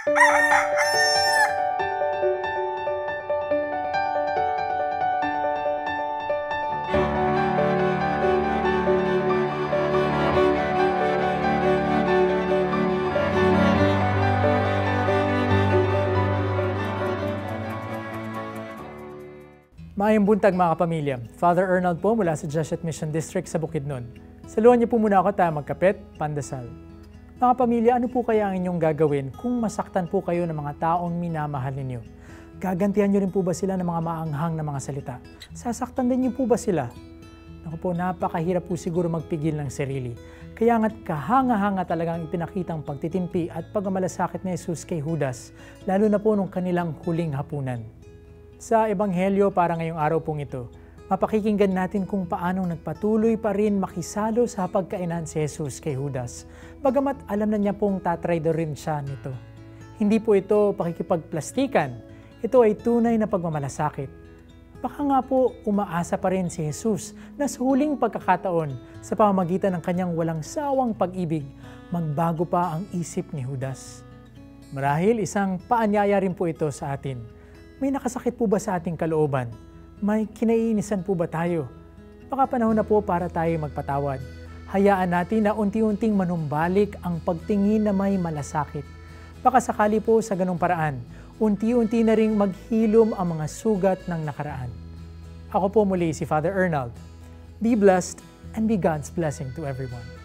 Maayong buntag mga kapamilya. Father Arnold po mula sa Jesuit Mission District sa Bukidnon. Saluhan niyo po muna ako tayo magkapit, pandasal. Mga kapamilya, ano po kaya ang inyong gagawin kung masaktan po kayo ng mga taong minamahal ninyo? Gagantihan niyo rin po ba sila ng mga maanghang na mga salita? Sasaktan din niyo po ba sila? Naku po, napakahirap po siguro magpigil ng sarili. Kaya nga't kahanga-hanga talagang ipinakitang pagtitimpi at pagmamalasakit ni Jesus kay Judas, lalo na po nung kanilang huling hapunan. Sa Ebanghelyo para ngayong araw pong ito, mapakikinggan natin kung paanong nagpatuloy pa rin makisalo sa pagkainan si Jesus kay Judas, bagamat alam na niya pong tatraido rin siya nito. Hindi po ito pakikipagplastikan, ito ay tunay na pagmamalasakit. Baka nga po umaasa pa rin si Jesus na sa huling pagkakataon sa pamamagitan ng kanyang walang sawang pag-ibig, magbago pa ang isip ni Judas. Marahil isang paanyaya rin po ito sa atin. May nakasakit po ba sa ating kalooban? May kinaiinisan po ba tayo? Baka panahon na po para tayo magpatawad. Hayaan natin na unti-unting manumbalik ang pagtingin na may malasakit. Baka sakali po sa ganung paraan, unti-unti na ring maghilom ang mga sugat ng nakaraan. Ako po muli si Father Arnold. Be blessed and be God's blessing to everyone.